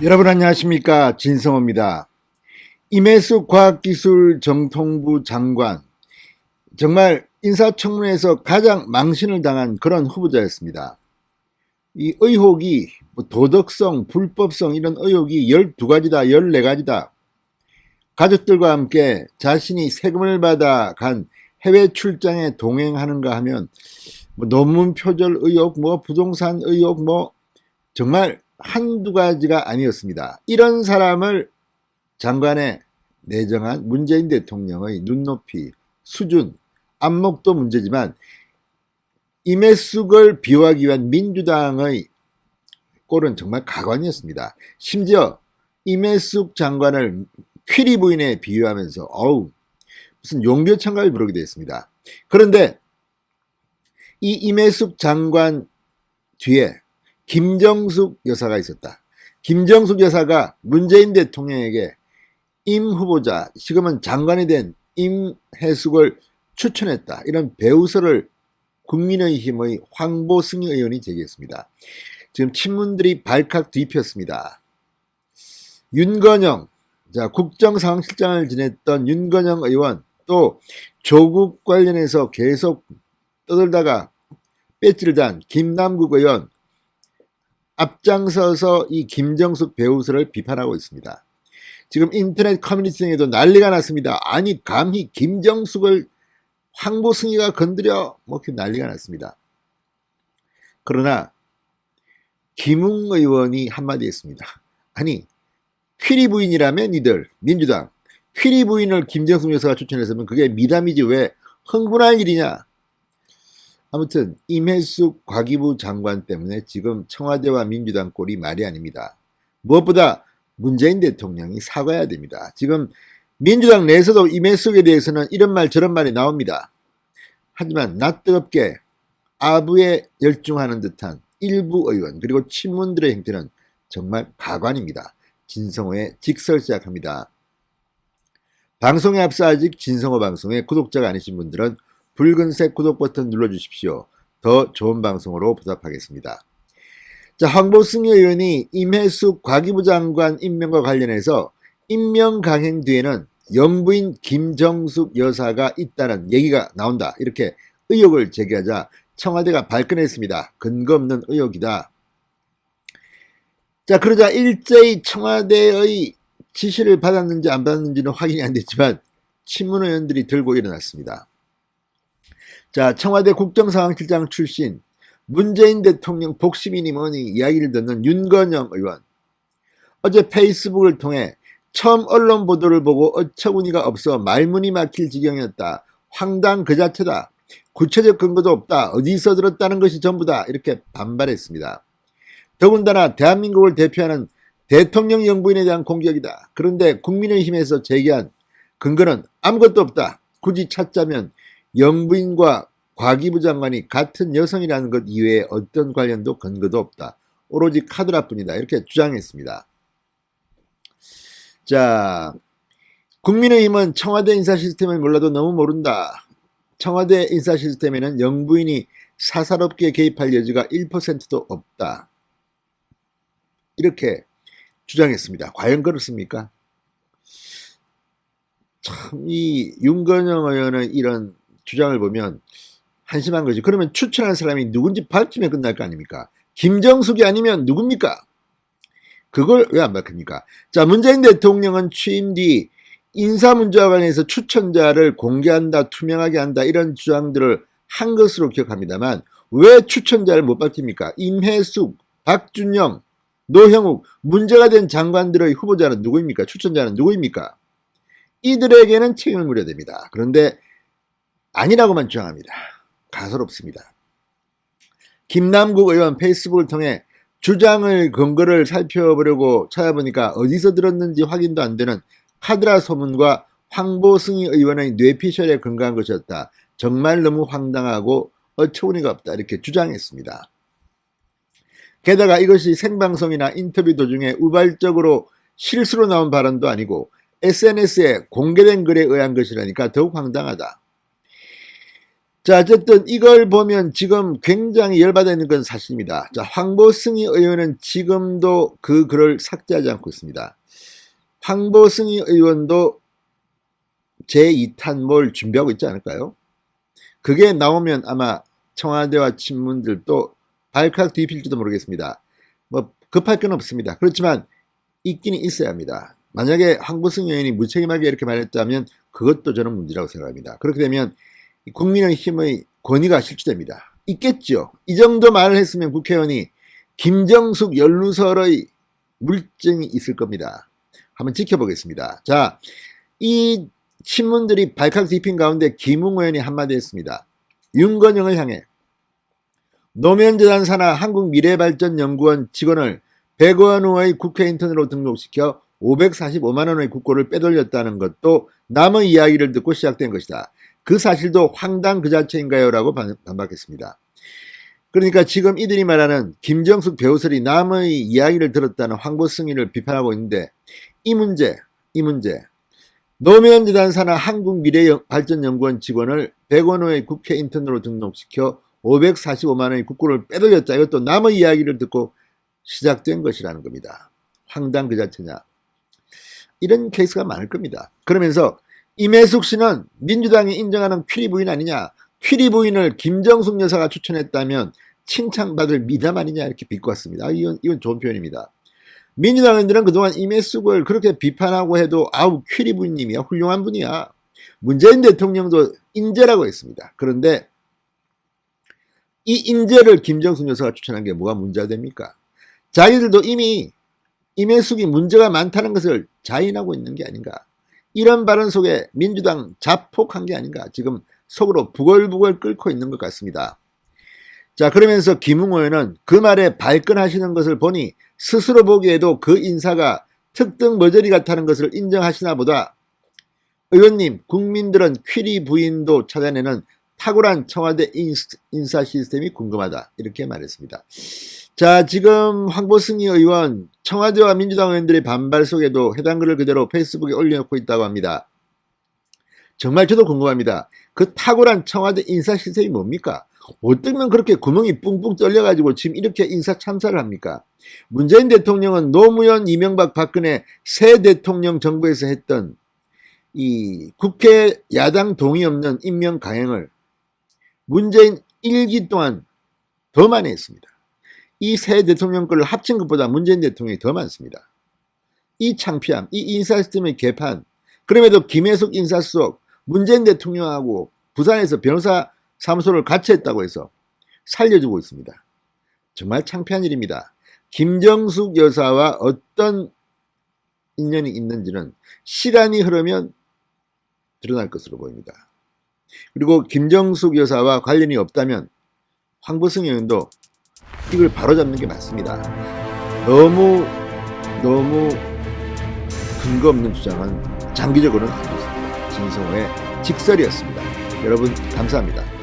여러분 안녕하십니까, 진성호입니다. 임혜숙 과학기술정통부 장관, 정말 인사청문회에서 가장 망신을 당한 그런 후보자였습니다. 이 의혹이 도덕성, 불법성 이런 의혹이 12가지다 14가지다. 가족들과 함께 자신이 세금을 받아 간 해외 출장에 동행하는가 하면 논문 표절 의혹, 부동산 의혹, 정말 한두 가지가 아니었습니다. 이런 사람을 장관에 내정한 문재인 대통령의 눈높이, 수준, 안목도 문제지만 임혜숙을 비호하기 위한 민주당의 꼴은 정말 가관이었습니다. 심지어 임혜숙 장관을 퀴리 부인에 비유하면서 무슨 용벼창가를 부르게 되었습니다. 그런데 이 임혜숙 장관 뒤에 김정숙 여사가 있었다. 김정숙 여사가 문재인 대통령에게 임 후보자, 지금은 장관이 된 임혜숙을 추천했다. 이런 배우설을 국민의힘의 황보승 의원이 제기했습니다. 지금 친문들이 발칵 뒤폈습니다. 윤건영, 국정상황실장을 지냈던 윤건영 의원, 또 조국 관련해서 계속 떠들다가 배지를 단 김남국 의원, 앞장서서 이 김정숙 배우설을 비판하고 있습니다. 지금 인터넷 커뮤니티에도 난리가 났습니다. 아니 감히 김정숙을 황보승이가 건드려? 이렇게 난리가 났습니다. 그러나 김웅 의원이 한마디 했습니다. 아니 퀴리 부인이라면 니들 민주당 퀴리 부인을 김정숙 여사가 추천했으면 그게 미담이지 왜 흥분할 일이냐. 아무튼 임혜숙 과기부 장관 때문에 지금 청와대와 민주당 꼴이 말이 아닙니다. 무엇보다 문재인 대통령이 사과해야 됩니다. 지금 민주당 내에서도 임혜숙에 대해서는 이런 말 저런 말이 나옵니다. 하지만 낯뜨겁게 아부에 열중하는 듯한 일부 의원 그리고 친문들의 행태는 정말 가관입니다. 진성호의 직설 시작합니다. 방송에 앞서 아직 진성호 방송의 구독자가 아니신 분들은 붉은색 구독 버튼 눌러주십시오. 더 좋은 방송으로 보답하겠습니다. 황보승 의원이 임혜숙 과기부 장관 임명과 관련해서 임명 강행 뒤에는 영부인 김정숙 여사가 있다는 얘기가 나온다. 이렇게 의혹을 제기하자 청와대가 발끈했습니다. 근거 없는 의혹이다. 그러자 일제히 청와대의 지시를 받았는지 안 받았는지는 확인이 안 됐지만 친문 의원들이 들고 일어났습니다. 청와대 국정상황실장 출신 문재인 대통령 복심이니 뭐니 이야기를 듣는 윤건영 의원. 어제 페이스북을 통해 처음 언론 보도를 보고 어처구니가 없어 말문이 막힐 지경이었다. 황당 그 자체다. 구체적 근거도 없다. 어디서 들었다는 것이 전부다. 이렇게 반발했습니다. 더군다나 대한민국을 대표하는 대통령 영부인에 대한 공격이다. 그런데 국민의힘에서 제기한 근거는 아무것도 없다. 굳이 찾자면 영부인과 과기부 장관이 같은 여성이라는 것 이외에 어떤 관련도 근거도 없다. 오로지 카드라뿐이다. 이렇게 주장했습니다. 국민의힘은 청와대 인사 시스템을 몰라도 너무 모른다. 청와대 인사 시스템에는 영부인이 사사롭게 개입할 여지가 1%도 없다. 이렇게 주장했습니다. 과연 그렇습니까? 참 이 윤건영 의원의 이런 주장을 보면 한심한 거지. 그러면 추천할 사람이 누군지 밝히면 끝날 거 아닙니까? 김정숙이 아니면 누굽니까? 그걸 왜 안 밝힙니까? 문재인 대통령은 취임 뒤 인사 문제와 관련해서 추천자를 공개한다, 투명하게 한다 이런 주장들을 한 것으로 기억합니다만 왜 추천자를 못 밝힙니까? 임혜숙, 박준영, 노형욱, 문제가 된 장관들의 후보자는 누구입니까? 추천자는 누구입니까? 이들에게는 책임을 물어야 됩니다. 그런데 아니라고만 주장합니다. 가소롭습니다. 김남국 의원 페이스북을 통해 주장을 근거를 살펴보려고 찾아보니까 어디서 들었는지 확인도 안 되는 카드라 소문과 황보승 의원의 뇌피셜에 근거한 것이었다. 정말 너무 황당하고 어처구니가 없다. 이렇게 주장했습니다. 게다가 이것이 생방송이나 인터뷰 도중에 우발적으로 실수로 나온 발언도 아니고 SNS에 공개된 글에 의한 것이라니까 더욱 황당하다. 자, 어쨌든 이걸 보면 지금 굉장히 열받아 있는 건 사실입니다. 자, 황보승희 의원은 지금도 그 글을 삭제하지 않고 있습니다. 황보승희 의원도 제2탄 준비하고 있지 않을까요? 그게 나오면 아마 청와대와 친문들도 발칵 뒤필지도 모르겠습니다. 뭐 급할 건 없습니다. 그렇지만 있기는 있어야 합니다. 만약에 황보승희 의원이 무책임하게 이렇게 말했다면 그것도 저는 문제라고 생각합니다. 그렇게 되면 국민의힘의 권위가 실추됩니다. 있겠죠. 이 정도 말을 했으면 국회의원이 김정숙 연루설의 물증이 있을 겁니다. 한번 지켜보겠습니다. 자, 이 친문들이 발칵 뒤핀 가운데 김웅 의원이 한마디 했습니다. 윤건영을 향해 노면재단 산하 한국미래발전연구원 직원을 100원 후의 국회 인턴으로 등록시켜 545만원의 국고를 빼돌렸다는 것도 남의 이야기를 듣고 시작된 것이다. 그 사실도 황당 그 자체인가요? 라고 반박했습니다. 그러니까 지금 이들이 말하는 김정숙 배우설이 남의 이야기를 들었다는 황보승희를 비판하고 있는데 이 문제 노무현재단 산하 한국미래발전연구원 직원을 100원 후의 국회 인턴으로 등록시켜 545만원의 국고를 빼돌렸다. 이것도 남의 이야기를 듣고 시작된 것이라는 겁니다. 황당 그 자체냐. 이런 케이스가 많을 겁니다. 그러면서 임혜숙 씨는 민주당이 인정하는 퀴리 부인 아니냐. 퀴리 부인을 김정숙 여사가 추천했다면 칭찬받을 미담 아니냐 이렇게 비꼬았습니다. 이건 좋은 표현입니다. 민주당 의원들은 그동안 임혜숙을 그렇게 비판하고 해도 아우 퀴리 부인님이야 훌륭한 분이야. 문재인 대통령도 인재라고 했습니다. 그런데 이 인재를 김정숙 여사가 추천한 게 뭐가 문제가 됩니까? 자기들도 이미 임혜숙이 문제가 많다는 것을 자인하고 있는 게 아닌가. 이런 발언 속에 민주당 자폭한 게 아닌가. 지금 속으로 부글부글 끓고 있는 것 같습니다. 자, 그러면서 김웅 의원은 그 말에 발끈하시는 것을 보니 스스로 보기에도 그 인사가 특등 머저리 같다는 것을 인정하시나 보다. 의원님, 국민들은 퀴리 부인도 찾아내는 탁월한 청와대 인사 시스템이 궁금하다. 이렇게 말했습니다. 자, 지금 황보승희 의원 청와대와 민주당 의원들의 반발 속에도 해당 글을 그대로 페이스북에 올려놓고 있다고 합니다. 정말 저도 궁금합니다. 그 탁월한 청와대 인사 시스템이 뭡니까? 어쩌면 그렇게 구멍이 뿡뿡 뚫려가지고 지금 이렇게 인사 참사를 합니까? 문재인 대통령은 노무현, 이명박, 박근혜 새 대통령 정부에서 했던 이 국회 야당 동의 없는 임명 강행을 문재인 1기 동안 더 많이 했습니다. 이 새 대통령 거를 합친 것보다 문재인 대통령이 더 많습니다. 이 창피함, 이 인사 시스템의 개판, 그럼에도 김혜숙 인사수석 문재인 대통령하고 부산에서 변호사 사무소를 같이 했다고 해서 살려주고 있습니다. 정말 창피한 일입니다. 김정숙 여사와 어떤 인연이 있는지는 시간이 흐르면 드러날 것으로 보입니다. 그리고 김정숙 여사와 관련이 없다면 황보승희 의원도 이걸 바로잡는 게 맞습니다. 너무 근거 없는 주장은 장기적으로는 안 좋습니다. 진성호의 직설이었습니다. 여러분 감사합니다.